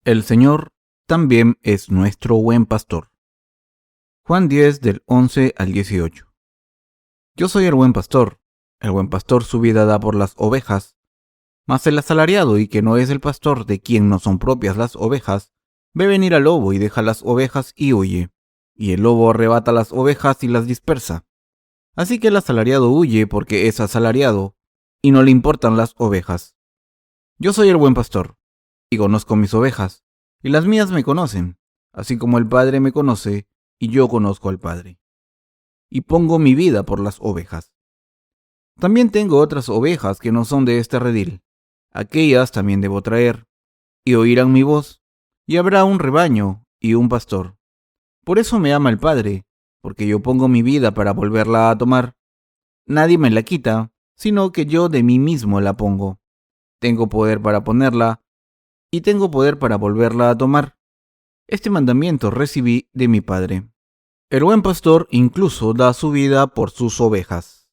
El Señor también es nuestro buen pastor. Juan 10 del 11 al 18. Yo soy el buen pastor su vida da por las ovejas, mas el asalariado y que no es el pastor, de quien no son propias las ovejas, ve venir al lobo y deja las ovejas y huye, y el lobo arrebata las ovejas y las dispersa. Así que el asalariado huye porque es asalariado, y no le importan las ovejas. Yo soy el buen pastor, y conozco mis ovejas, y las mías me conocen, así como el Padre me conoce, y yo conozco al Padre. Y pongo mi vida por las ovejas. También tengo otras ovejas que no son de este redil. Aquellas también debo traer, y oirán mi voz, y habrá un rebaño y un pastor. Por eso me ama el Padre, porque yo pongo mi vida para volverla a tomar. Nadie me la quita, sino que yo de mí mismo la pongo. Tengo poder para ponerla, y tengo poder para volverla a tomar. Este mandamiento recibí de mi Padre. El buen pastor incluso da su vida por sus ovejas.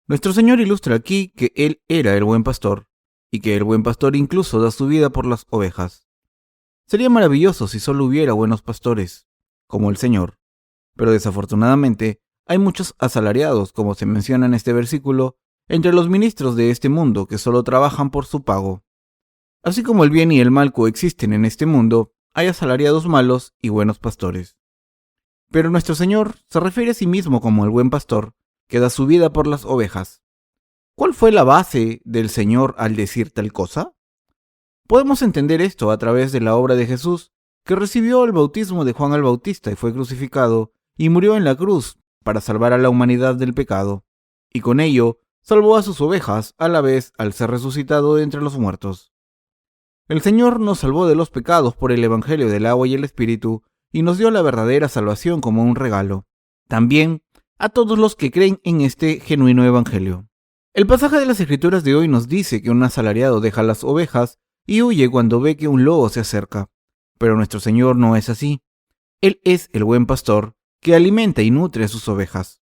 Nuestro Señor ilustra aquí que Él era el buen pastor, y que el buen pastor incluso da su vida por las ovejas. Sería maravilloso si solo hubiera buenos pastores, como el Señor, pero desafortunadamente hay muchos asalariados, como se menciona en este versículo, entre los ministros de este mundo que solo trabajan por su pago. Así como el bien y el mal coexisten en este mundo, hay asalariados malos y buenos pastores. Pero nuestro Señor se refiere a sí mismo como el buen pastor, que da su vida por las ovejas. ¿Cuál fue la base del Señor al decir tal cosa? Podemos entender esto a través de la obra de Jesús, que recibió el bautismo de Juan el Bautista y fue crucificado y murió en la cruz para salvar a la humanidad del pecado, y con ello salvó a sus ovejas a la vez al ser resucitado de entre los muertos. El Señor nos salvó de los pecados por el Evangelio del agua y el Espíritu y nos dio la verdadera salvación como un regalo. También a todos los que creen en este genuino Evangelio. El pasaje de las Escrituras de hoy nos dice que un asalariado deja las ovejas y huye cuando ve que un lobo se acerca. Pero nuestro Señor no es así. Él es el buen pastor que alimenta y nutre a sus ovejas.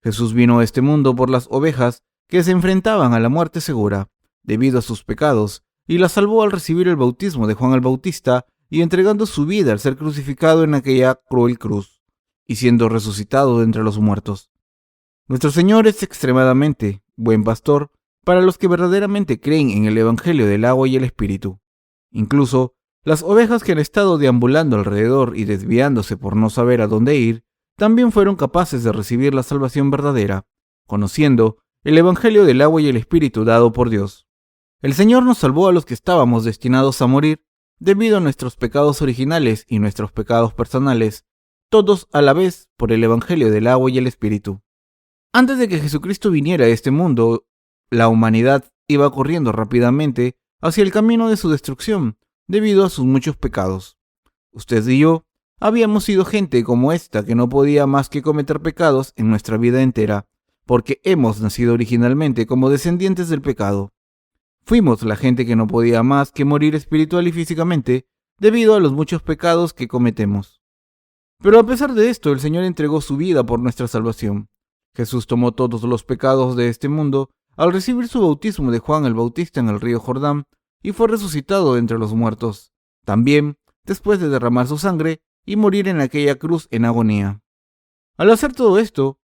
Jesús vino a este mundo por las ovejas que se enfrentaban a la muerte segura debido a sus pecados y las salvó al recibir el bautismo de Juan el Bautista y entregando su vida al ser crucificado en aquella cruel cruz y siendo resucitado de entre los muertos. Nuestro Señor es extremadamente buen pastor para los que verdaderamente creen en el Evangelio del agua y el Espíritu. Incluso las ovejas que han estado deambulando alrededor y desviándose por no saber a dónde ir, también fueron capaces de recibir la salvación verdadera, conociendo el Evangelio del agua y el Espíritu dado por Dios. El Señor nos salvó a los que estábamos destinados a morir debido a nuestros pecados originales y nuestros pecados personales, todos a la vez por el Evangelio del agua y el Espíritu. Antes de que Jesucristo viniera a este mundo, la humanidad iba corriendo rápidamente hacia el camino de su destrucción debido a sus muchos pecados. Usted y yo habíamos sido gente como esta que no podía más que cometer pecados en nuestra vida entera, porque hemos nacido originalmente como descendientes del pecado. Fuimos la gente que no podía más que morir espiritual y físicamente debido a los muchos pecados que cometemos. Pero a pesar de esto, el Señor entregó su vida por nuestra salvación. Jesús tomó todos los pecados de este mundo al recibir su bautismo de Juan el Bautista en el río Jordán y fue resucitado de entre los muertos, también después de derramar su sangre y morir en aquella cruz en agonía. Al hacer todo esto,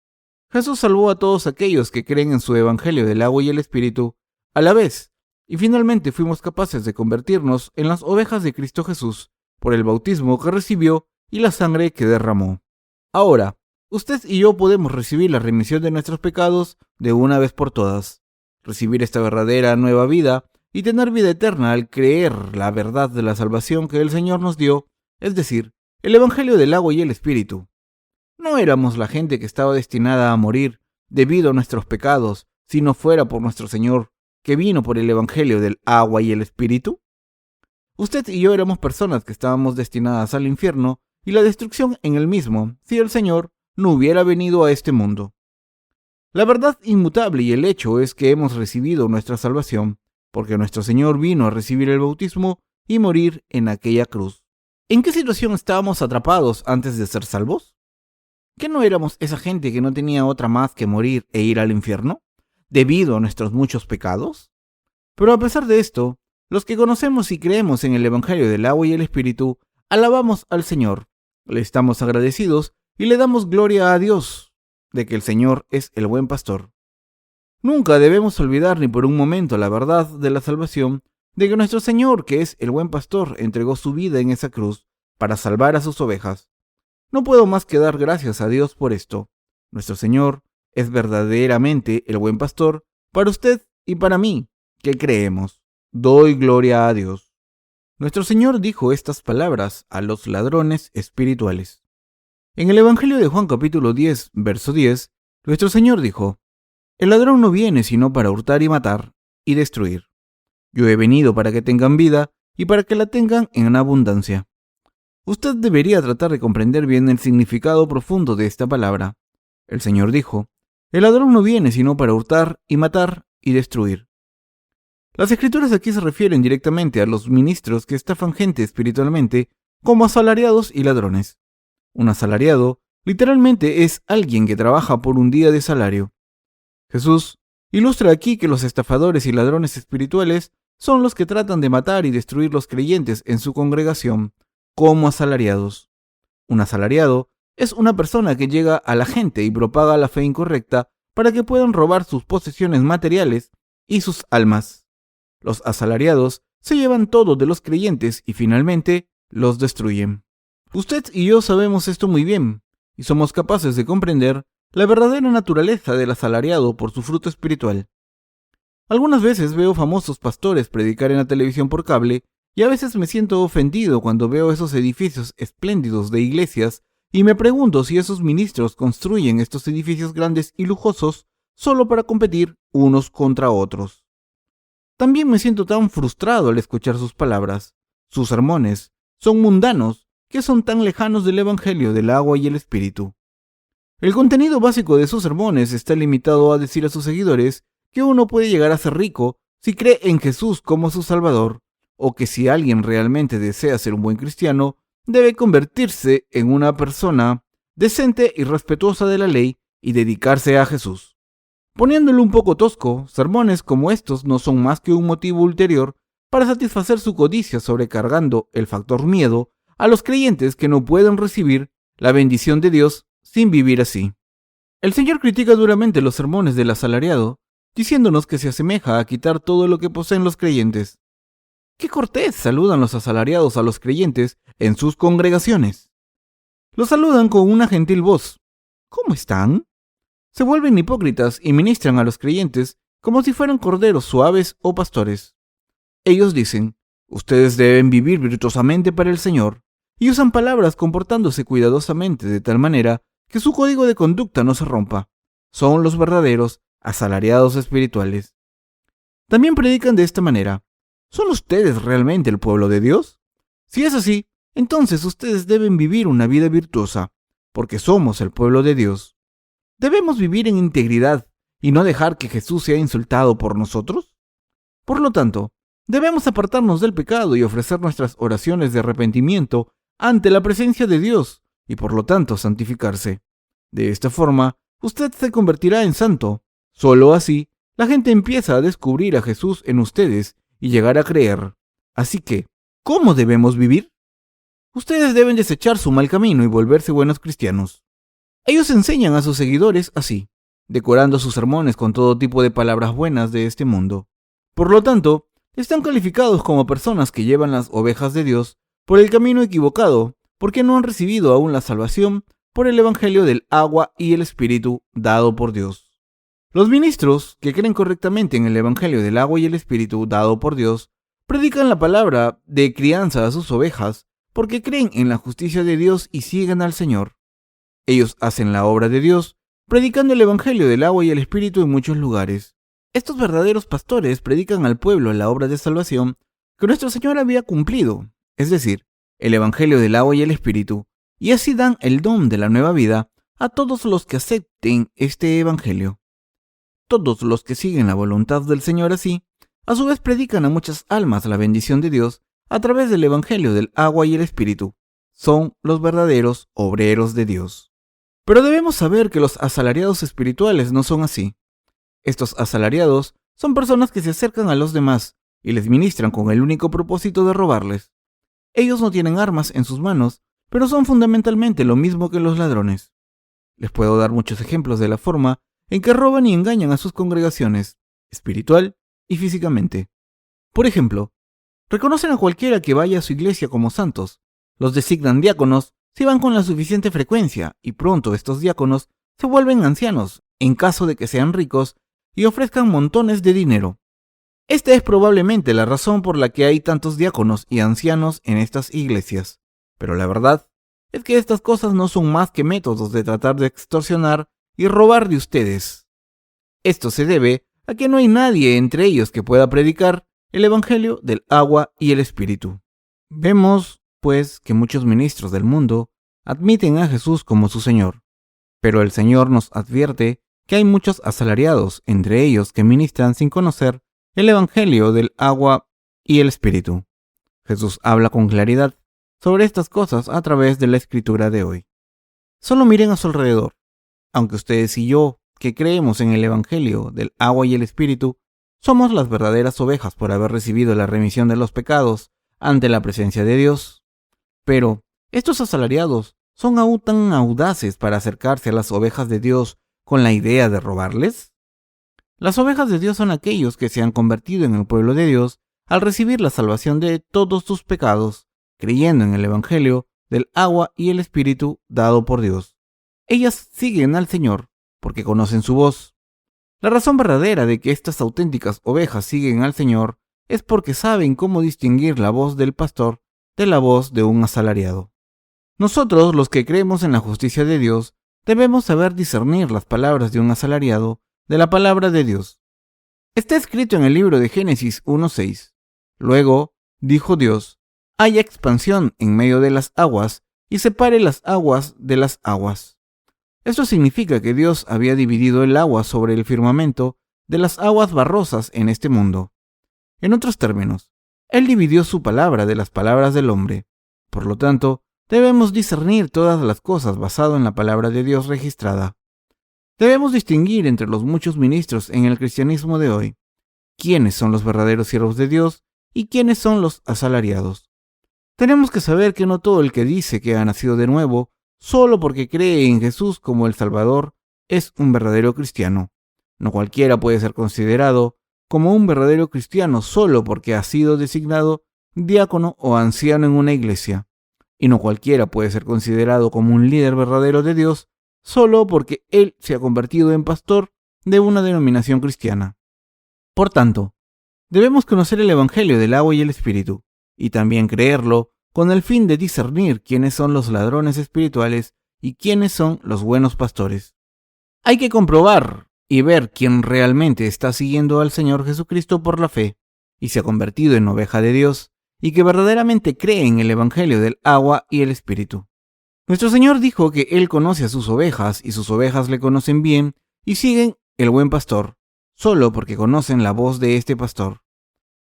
Jesús salvó a todos aquellos que creen en su Evangelio del agua y el Espíritu a la vez, y finalmente fuimos capaces de convertirnos en las ovejas de Cristo Jesús por el bautismo que recibió y la sangre que derramó. Ahora, usted y yo podemos recibir la remisión de nuestros pecados de una vez por todas, recibir esta verdadera nueva vida y tener vida eterna al creer la verdad de la salvación que el Señor nos dio, es decir, el Evangelio del agua y el Espíritu. No éramos la gente que estaba destinada a morir debido a nuestros pecados si no fuera por nuestro Señor, que vino por el Evangelio del agua y el Espíritu. Usted y yo éramos personas que estábamos destinadas al infierno y la destrucción en el mismo si el Señor no hubiera venido a este mundo. La verdad inmutable y el hecho es que hemos recibido nuestra salvación porque nuestro Señor vino a recibir el bautismo y morir en aquella cruz. ¿En qué situación estábamos atrapados antes de ser salvos? ¿Que no éramos esa gente que no tenía otra más que morir e ir al infierno debido a nuestros muchos pecados? Pero a pesar de esto, Los que conocemos y creemos en el Evangelio del agua y el Espíritu, alabamos al Señor, le estamos agradecidos y le damos gloria a Dios de que el Señor es el buen pastor. Nunca debemos olvidar ni por un momento la verdad de la salvación, de que nuestro Señor, que es el buen pastor, entregó su vida en esa cruz para salvar a sus ovejas. No puedo más que dar gracias a Dios por esto. Nuestro Señor es verdaderamente el buen pastor para usted y para mí, que creemos. Doy gloria a Dios. Nuestro Señor dijo estas palabras a los ladrones espirituales. En el Evangelio de Juan capítulo 10, verso 10, nuestro Señor dijo: El ladrón no viene sino para hurtar y matar y destruir. Yo he venido para que tengan vida y para que la tengan en abundancia. Usted debería tratar de comprender bien el significado profundo de esta palabra. El Señor dijo: El ladrón no viene sino para hurtar y matar y destruir. Las escrituras aquí se refieren directamente a los ministros que estafan gente espiritualmente como asalariados y ladrones. Un asalariado literalmente es alguien que trabaja por un día de salario. Jesús ilustra aquí que los estafadores y ladrones espirituales son los que tratan de matar y destruir los creyentes en su congregación como asalariados. Un asalariado es una persona que llega a la gente y propaga la fe incorrecta para que puedan robar sus posesiones materiales y sus almas. Los asalariados se llevan todo de los creyentes y finalmente los destruyen. Usted y yo sabemos esto muy bien y somos capaces de comprender la verdadera naturaleza del asalariado por su fruto espiritual. Algunas veces veo famosos pastores predicar en la televisión por cable y a veces me siento ofendido cuando veo esos edificios espléndidos de iglesias y me pregunto si esos ministros construyen estos edificios grandes y lujosos solo para competir unos contra otros. También me siento tan frustrado al escuchar sus palabras. Sus sermones son mundanos que son tan lejanos del Evangelio del agua y el Espíritu. El contenido básico de sus sermones está limitado a decir a sus seguidores que uno puede llegar a ser rico si cree en Jesús como su Salvador, o que si alguien realmente desea ser un buen cristiano, debe convertirse en una persona decente y respetuosa de la ley y dedicarse a Jesús. Poniéndolo un poco tosco, sermones como estos no son más que un motivo ulterior para satisfacer su codicia, sobrecargando el factor miedo a los creyentes que no pueden recibir la bendición de Dios sin vivir así. El Señor critica duramente los sermones del asalariado, diciéndonos que se asemeja a quitar todo lo que poseen los creyentes. ¡Qué cortés saludan los asalariados a los creyentes en sus congregaciones! Los saludan con una gentil voz. ¿Cómo están? Se vuelven hipócritas y ministran a los creyentes como si fueran corderos suaves o pastores. Ellos dicen: ustedes deben vivir virtuosamente para el Señor, y usan palabras comportándose cuidadosamente de tal manera que su código de conducta no se rompa. Son los verdaderos asalariados espirituales. También predican de esta manera: ¿son ustedes realmente el pueblo de Dios? Si es así, entonces ustedes deben vivir una vida virtuosa, porque somos el pueblo de Dios. ¿Debemos vivir en integridad y no dejar que Jesús sea insultado por nosotros? Por lo tanto, debemos apartarnos del pecado y ofrecer nuestras oraciones de arrepentimiento ante la presencia de Dios y por lo tanto santificarse. De esta forma, usted se convertirá en santo. Solo así, la gente empieza a descubrir a Jesús en ustedes y llegar a creer. Así que, ¿cómo debemos vivir? Ustedes deben desechar su mal camino y volverse buenos cristianos. Ellos enseñan a sus seguidores así, decorando sus sermones con todo tipo de palabras buenas de este mundo. Por lo tanto, están calificados como personas que llevan las ovejas de Dios por el camino equivocado, porque no han recibido aún la salvación por el Evangelio del agua y el Espíritu dado por Dios. Los ministros que creen correctamente en el Evangelio del agua y el Espíritu dado por Dios predican la palabra de crianza a sus ovejas porque creen en la justicia de Dios y siguen al Señor. Ellos hacen la obra de Dios, predicando el Evangelio del agua y el Espíritu en muchos lugares. Estos verdaderos pastores predican al pueblo la obra de salvación que nuestro Señor había cumplido, es decir, el Evangelio del agua y el Espíritu, y así dan el don de la nueva vida a todos los que acepten este Evangelio. Todos los que siguen la voluntad del Señor así, a su vez predican a muchas almas la bendición de Dios a través del Evangelio del agua y el Espíritu. Son los verdaderos obreros de Dios. Pero debemos saber que los asalariados espirituales no son así. Estos asalariados son personas que se acercan a los demás y les ministran con el único propósito de robarles. Ellos no tienen armas en sus manos, pero son fundamentalmente lo mismo que los ladrones. Les puedo dar muchos ejemplos de la forma en que roban y engañan a sus congregaciones, espiritual y físicamente. Por ejemplo, reconocen a cualquiera que vaya a su iglesia como santos, los designan diáconos si van con la suficiente frecuencia y pronto estos diáconos se vuelven ancianos en caso de que sean ricos y ofrezcan montones de dinero. Esta es probablemente la razón por la que hay tantos diáconos y ancianos en estas iglesias. Pero la verdad es que estas cosas no son más que métodos de tratar de extorsionar y robar de ustedes. Esto se debe a que no hay nadie entre ellos que pueda predicar el evangelio del agua y el espíritu. Vemos, pues, que muchos ministros del mundo admiten a Jesús como su Señor, pero el Señor nos advierte que hay muchos asalariados entre ellos que ministran sin conocer el evangelio del agua y el espíritu. Jesús habla con claridad sobre estas cosas a través de la escritura de hoy. Solo miren a su alrededor. Aunque ustedes y yo, que creemos en el evangelio del agua y el espíritu, somos las verdaderas ovejas por haber recibido la remisión de los pecados ante la presencia de Dios. Pero estos asalariados son aún tan audaces para acercarse a las ovejas de Dios con la idea de robarles. Las ovejas de Dios son aquellos que se han convertido en el pueblo de Dios al recibir la salvación de todos sus pecados, creyendo en el evangelio del agua y el espíritu dado por Dios. Ellas siguen al Señor porque conocen su voz. La razón verdadera de que estas auténticas ovejas siguen al Señor es porque saben cómo distinguir la voz del pastor de la voz de un asalariado. Nosotros, los que creemos en la justicia de Dios, debemos saber discernir las palabras de un asalariado de la palabra de Dios. Está escrito en el libro de Génesis 1:6. Luego dijo Dios: haya expansión en medio de las aguas y separe las aguas de las aguas. Esto significa que Dios había dividido el agua sobre el firmamento de las aguas barrosas en este mundo. En otros términos, Él dividió su palabra de las palabras del hombre. Por lo tanto, debemos discernir todas las cosas basado en la palabra de Dios registrada. Debemos distinguir entre los muchos ministros en el cristianismo de hoy quiénes son los verdaderos siervos de Dios y quiénes son los asalariados. Tenemos que saber que no todo el que dice que ha nacido de nuevo solo porque cree en Jesús como el Salvador es un verdadero cristiano. No cualquiera puede ser considerado como un verdadero cristiano solo porque ha sido designado diácono o anciano en una iglesia. Y no cualquiera puede ser considerado como un líder verdadero de Dios solo porque él se ha convertido en pastor de una denominación cristiana. Por tanto, debemos conocer el evangelio del agua y el espíritu, y también creerlo con el fin de discernir quiénes son los ladrones espirituales y quiénes son los buenos pastores. Hay que comprobar y ver quién realmente está siguiendo al Señor Jesucristo por la fe y se ha convertido en oveja de Dios y que verdaderamente cree en el evangelio del agua y el espíritu. Nuestro Señor dijo que Él conoce a sus ovejas y sus ovejas le conocen bien y siguen el buen pastor, solo porque conocen la voz de este pastor.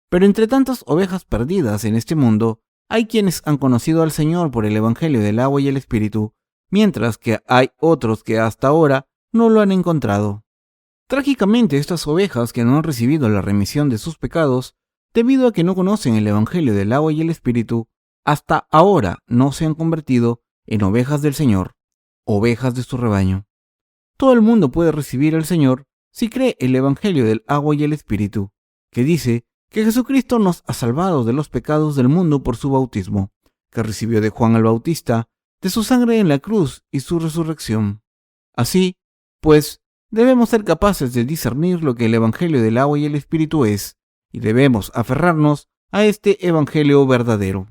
Pero entre tantas ovejas perdidas en este mundo, hay quienes han conocido al Señor por el evangelio del agua y el espíritu, mientras que hay otros que hasta ahora no lo han encontrado. Trágicamente, estas ovejas que no han recibido la remisión de sus pecados, debido a que no conocen el evangelio del agua y el espíritu, hasta ahora no se han convertido en ovejas del Señor, ovejas de su rebaño. Todo el mundo puede recibir al Señor si cree el evangelio del agua y el espíritu, que dice que Jesucristo nos ha salvado de los pecados del mundo por su bautismo, que recibió de Juan el Bautista, de su sangre en la cruz y su resurrección. Así, pues, debemos ser capaces de discernir lo que el evangelio del agua y el espíritu es, y debemos aferrarnos a este evangelio verdadero.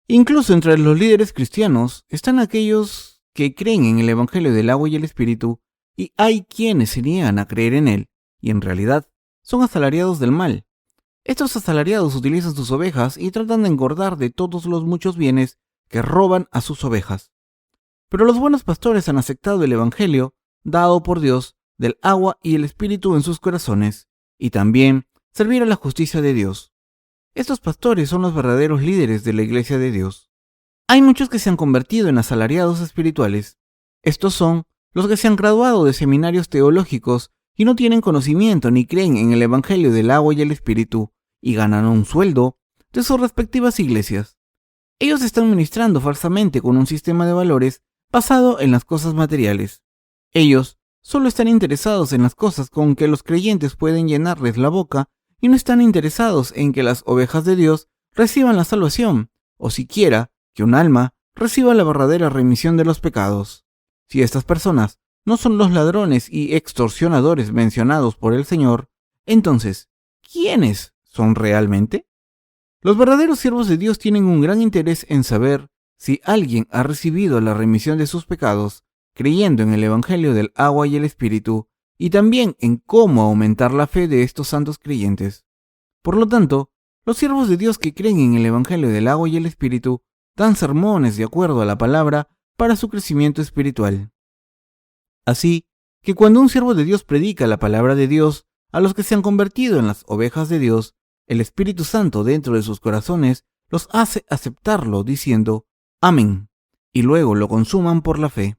Incluso entre los líderes cristianos están aquellos que creen en el evangelio del agua y el espíritu, y hay quienes se niegan a creer en él, y en realidad son asalariados del mal. Estos asalariados utilizan sus ovejas y tratan de engordar de todos los muchos bienes que roban a sus ovejas. Pero los buenos pastores han aceptado el evangelio dado por Dios del agua y el espíritu en sus corazones, y también servir a la justicia de Dios. Estos pastores son los verdaderos líderes de la iglesia de Dios. Hay muchos que se han convertido en asalariados espirituales. Estos son los que se han graduado de seminarios teológicos y no tienen conocimiento ni creen en el evangelio del agua y el espíritu, y ganan un sueldo de sus respectivas iglesias. Ellos están ministrando falsamente con un sistema de valores basado en las cosas materiales. Ellos solo están interesados en las cosas con que los creyentes pueden llenarles la boca y no están interesados en que las ovejas de Dios reciban la salvación, o siquiera que un alma reciba la verdadera remisión de los pecados. Si estas personas no son los ladrones y extorsionadores mencionados por el Señor, entonces, ¿quiénes son realmente? Los verdaderos siervos de Dios tienen un gran interés en saber si alguien ha recibido la remisión de sus pecados creyendo en el Evangelio del agua y el Espíritu, y también en cómo aumentar la fe de estos santos creyentes. Por lo tanto, los siervos de Dios que creen en el Evangelio del agua y el Espíritu dan sermones de acuerdo a la palabra para su crecimiento espiritual. Así que cuando un siervo de Dios predica la palabra de Dios a los que se han convertido en las ovejas de Dios, el Espíritu Santo dentro de sus corazones los hace aceptarlo diciendo «Amén», y luego lo consuman por la fe.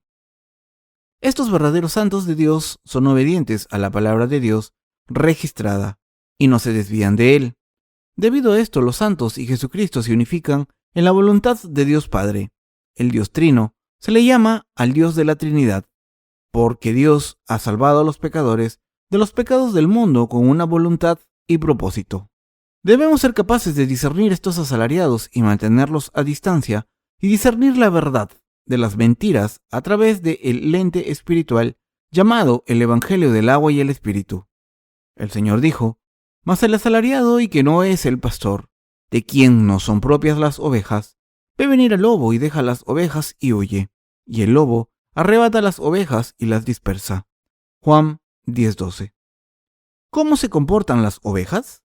Estos verdaderos santos de Dios son obedientes a la palabra de Dios registrada y no se desvían de él. Debido a esto, los santos y Jesucristo se unifican en la voluntad de Dios Padre. El Dios Trino se le llama al Dios de la Trinidad, porque Dios ha salvado a los pecadores de los pecados del mundo con una voluntad y propósito. Debemos ser capaces de discernir estos asalariados y mantenerlos a distancia y discernir la verdad de las mentiras a través del lente espiritual llamado el Evangelio del agua y el Espíritu. El Señor dijo, «Mas el asalariado y que no es el pastor, de quien no son propias las ovejas, ve venir al lobo y deja las ovejas y huye, y el lobo arrebata las ovejas y las dispersa». Juan 10:12. ¿Cómo se comportan las ovejas?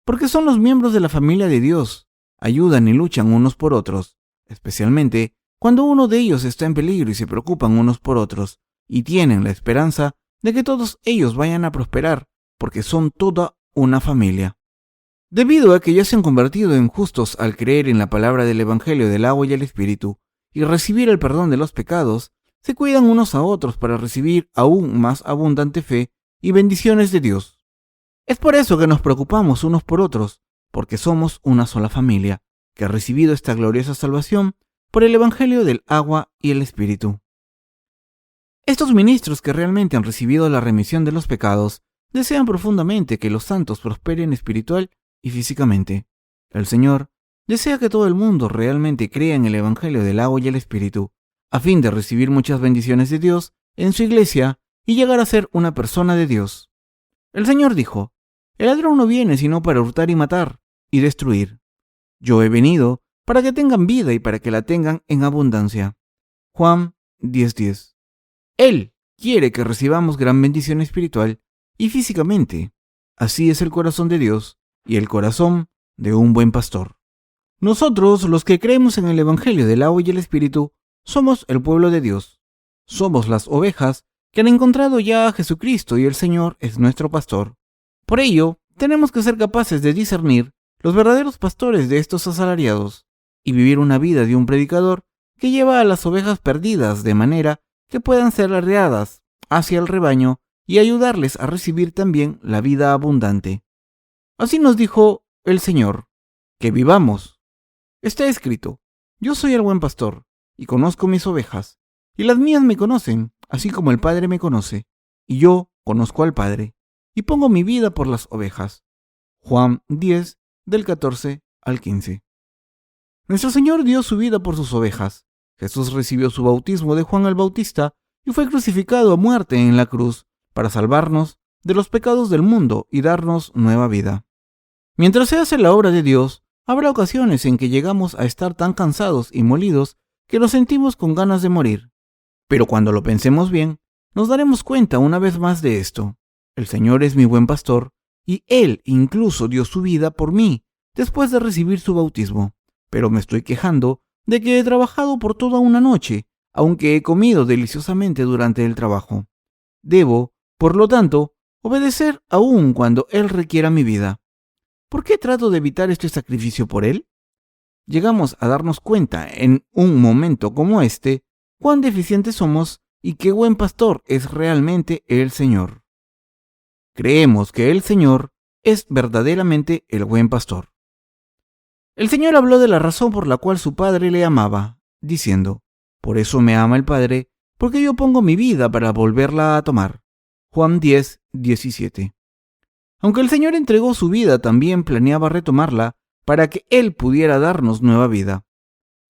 Porque son los miembros de la familia de Dios, ayudan y luchan unos por otros, especialmente cuando uno de ellos está en peligro y se preocupan unos por otros, y tienen la esperanza de que todos ellos vayan a prosperar, porque son toda una familia. Debido a que ya se han convertido en justos al creer en la palabra del Evangelio del agua y el Espíritu, y recibir el perdón de los pecados, se cuidan unos a otros para recibir aún más abundante fe y bendiciones de Dios. Es por eso que nos preocupamos unos por otros, porque somos una sola familia, que ha recibido esta gloriosa salvación por el Evangelio del agua y el Espíritu. Estos ministros que realmente han recibido la remisión de los pecados desean profundamente que los santos prosperen espiritual y físicamente. El Señor desea que todo el mundo realmente crea en el Evangelio del agua y el Espíritu, a fin de recibir muchas bendiciones de Dios en su iglesia y llegar a ser una persona de Dios. El Señor dijo, «El ladrón no viene sino para hurtar y matar y destruir. Yo he venido para que tengan vida y para que la tengan en abundancia». Juan 10:10. Él quiere que recibamos gran bendición espiritual y físicamente. Así es el corazón de Dios y el corazón de un buen pastor. Nosotros, los que creemos en el Evangelio del agua y el Espíritu, somos el pueblo de Dios. Somos las ovejas que han encontrado ya a Jesucristo y el Señor es nuestro pastor. Por ello, tenemos que ser capaces de discernir los verdaderos pastores de estos asalariados y vivir una vida de un predicador que lleva a las ovejas perdidas de manera que puedan ser arreadas hacia el rebaño y ayudarles a recibir también la vida abundante. Así nos dijo el Señor, que vivamos. Está escrito, «Yo soy el buen pastor, y conozco mis ovejas, y las mías me conocen, así como el Padre me conoce, y yo conozco al Padre, y pongo mi vida por las ovejas». Juan 10, del 14 al 15. Nuestro Señor dio su vida por sus ovejas. Jesús recibió su bautismo de Juan el Bautista y fue crucificado a muerte en la cruz para salvarnos de los pecados del mundo y darnos nueva vida. Mientras se hace la obra de Dios, habrá ocasiones en que llegamos a estar tan cansados y molidos que nos sentimos con ganas de morir. Pero cuando lo pensemos bien, nos daremos cuenta una vez más de esto. El Señor es mi buen pastor y Él incluso dio su vida por mí después de recibir su bautismo. Pero me estoy quejando de que he trabajado por toda una noche, aunque he comido deliciosamente durante el trabajo. Debo, por lo tanto, obedecer aún cuando Él requiera mi vida. ¿Por qué trato de evitar este sacrificio por Él? Llegamos a darnos cuenta en un momento como este cuán deficientes somos y qué buen pastor es realmente el Señor. Creemos que el Señor es verdaderamente el buen pastor. El Señor habló de la razón por la cual su Padre le amaba, diciendo: por eso me ama el Padre, porque yo pongo mi vida para volverla a tomar. Juan 10, 17. Aunque el Señor entregó su vida, también planeaba retomarla para que Él pudiera darnos nueva vida.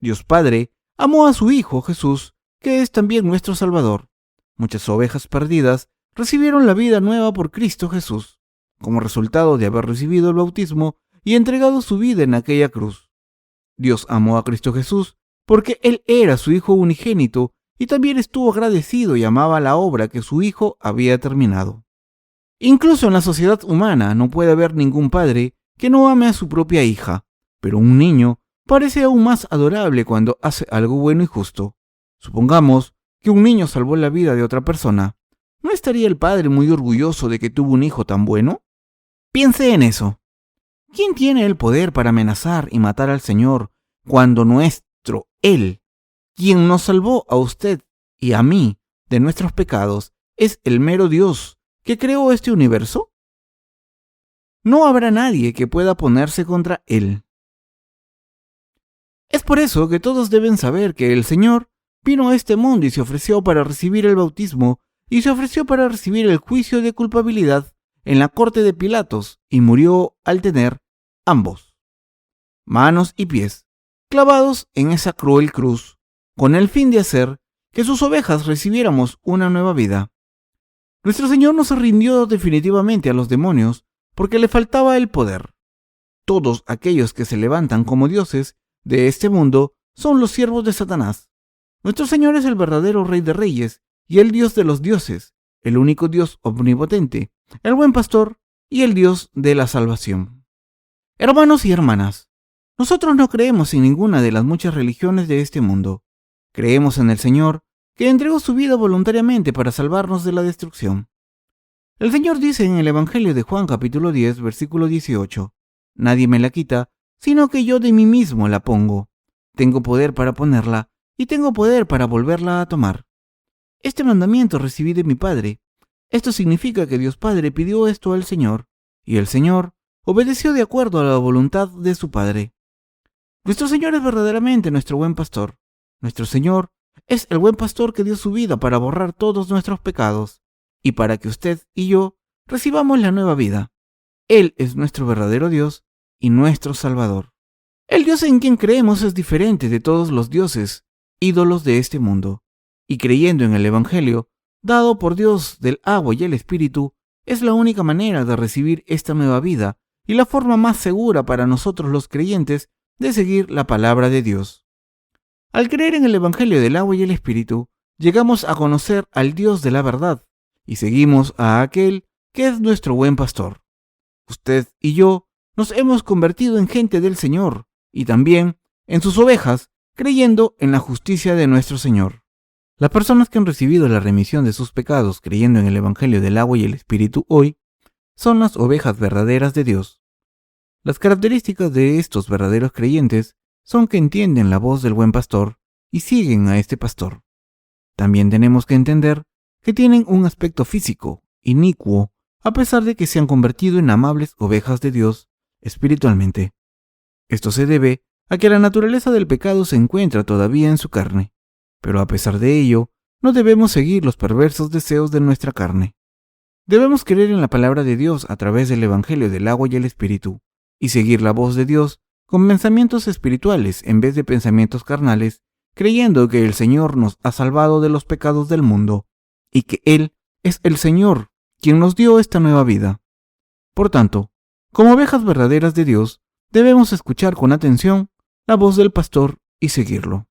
Dios Padre amó a su Hijo Jesús, que es también nuestro Salvador. Muchas ovejas perdidas recibieron la vida nueva por Cristo Jesús, como resultado de haber recibido el bautismo y entregado su vida en aquella cruz. Dios amó a Cristo Jesús porque Él era su Hijo unigénito y también estuvo agradecido y amaba la obra que su Hijo había terminado. Incluso en la sociedad humana no puede haber ningún padre que no ame a su propia hija, pero un niño parece aún más adorable cuando hace algo bueno y justo. Supongamos que un niño salvó la vida de otra persona. ¿No estaría el padre muy orgulloso de que tuvo un hijo tan bueno? Piense en eso. ¿Quién tiene el poder para amenazar y matar al Señor cuando nuestro Él, quien nos salvó a usted y a mí de nuestros pecados, es el mero Dios que creó este universo? No habrá nadie que pueda ponerse contra Él. Es por eso que todos deben saber que el Señor vino a este mundo y se ofreció para recibir el bautismo y se ofreció para recibir el juicio de culpabilidad en la corte de Pilatos y murió al tener ambos, manos y pies, clavados en esa cruel cruz, con el fin de hacer que sus ovejas recibiéramos una nueva vida. Nuestro Señor no se rindió definitivamente a los demonios porque le faltaba el poder. Todos aquellos que se levantan como dioses de este mundo son los siervos de Satanás. Nuestro Señor es el verdadero Rey de Reyes y el Dios de los dioses, el único Dios omnipotente, el buen pastor y el Dios de la salvación. Hermanos y hermanas, nosotros no creemos en ninguna de las muchas religiones de este mundo. Creemos en el Señor, que entregó su vida voluntariamente para salvarnos de la destrucción. El Señor dice en el Evangelio de Juan capítulo 10, versículo 18, nadie me la quita, sino que yo de mí mismo la pongo. Tengo poder para ponerla y tengo poder para volverla a tomar. Este mandamiento recibí de mi Padre. Esto significa que Dios Padre pidió esto al Señor, y el Señor obedeció de acuerdo a la voluntad de su Padre. Nuestro Señor es verdaderamente nuestro buen pastor. Nuestro Señor es el buen pastor que dio su vida para borrar todos nuestros pecados y para que usted y yo recibamos la nueva vida. Él es nuestro verdadero Dios y nuestro Salvador. El Dios en quien creemos es diferente de todos los dioses, ídolos de este mundo, y creyendo en el Evangelio, dado por Dios del agua y el Espíritu, es la única manera de recibir esta nueva vida y la forma más segura para nosotros los creyentes de seguir la palabra de Dios. Al creer en el Evangelio del agua y el Espíritu, llegamos a conocer al Dios de la verdad y seguimos a aquel que es nuestro buen pastor. Usted y yo nos hemos convertido en gente del Señor y también en sus ovejas, creyendo en la justicia de nuestro Señor. Las personas que han recibido la remisión de sus pecados creyendo en el Evangelio del agua y el Espíritu hoy son las ovejas verdaderas de Dios. Las características de estos verdaderos creyentes son que entienden la voz del buen pastor y siguen a este pastor. También tenemos que entender que tienen un aspecto físico, inicuo, a pesar de que se han convertido en amables ovejas de Dios espiritualmente. Esto se debe a que la naturaleza del pecado se encuentra todavía en su carne, pero a pesar de ello, no debemos seguir los perversos deseos de nuestra carne. Debemos creer en la palabra de Dios a través del Evangelio del agua y el Espíritu, y seguir la voz de Dios con pensamientos espirituales en vez de pensamientos carnales, creyendo que el Señor nos ha salvado de los pecados del mundo, y que Él es el Señor quien nos dio esta nueva vida. Por tanto, como ovejas verdaderas de Dios, debemos escuchar con atención la voz del pastor y seguirlo.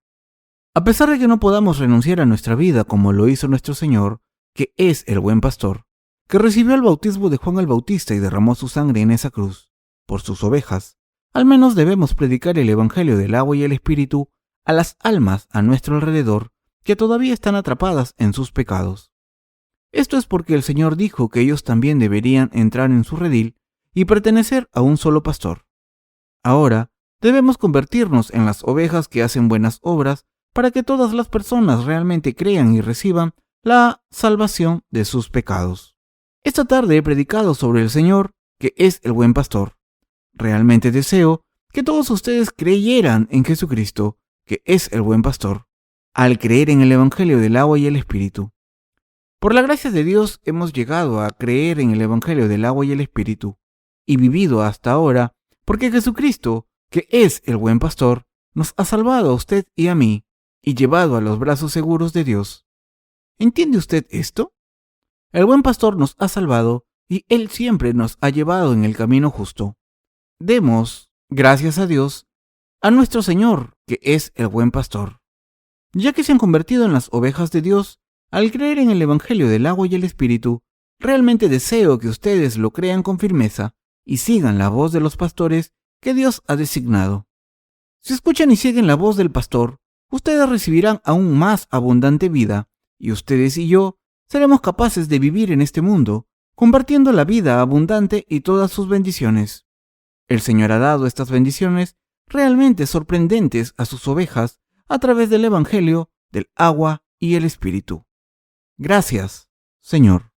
A pesar de que no podamos renunciar a nuestra vida como lo hizo nuestro Señor, que es el buen pastor, que recibió el bautismo de Juan el Bautista y derramó su sangre en esa cruz, por sus ovejas, al menos debemos predicar el Evangelio del agua y el Espíritu a las almas a nuestro alrededor que todavía están atrapadas en sus pecados. Esto es porque el Señor dijo que ellos también deberían entrar en su redil y pertenecer a un solo pastor. Ahora, debemos convertirnos en las ovejas que hacen buenas obras para que todas las personas realmente crean y reciban la salvación de sus pecados. Esta tarde he predicado sobre el Señor que es el buen pastor. Realmente deseo que todos ustedes creyeran en Jesucristo, que es el buen pastor, al creer en el Evangelio del agua y el Espíritu. Por la gracia de Dios hemos llegado a creer en el Evangelio del agua y el Espíritu, y vivido hasta ahora, porque Jesucristo, que es el buen pastor, nos ha salvado a usted y a mí, y llevado a los brazos seguros de Dios. ¿Entiende usted esto? El buen pastor nos ha salvado, y Él siempre nos ha llevado en el camino justo. Demos, gracias a Dios, a nuestro Señor, que es el buen pastor. Ya que se han convertido en las ovejas de Dios, al creer en el Evangelio del agua y el Espíritu, realmente deseo que ustedes lo crean con firmeza y sigan la voz de los pastores que Dios ha designado. Si escuchan y siguen la voz del pastor, ustedes recibirán aún más abundante vida, y ustedes y yo seremos capaces de vivir en este mundo, compartiendo la vida abundante y todas sus bendiciones. El Señor ha dado estas bendiciones realmente sorprendentes a sus ovejas a través del Evangelio, del agua y el Espíritu. Gracias, Señor.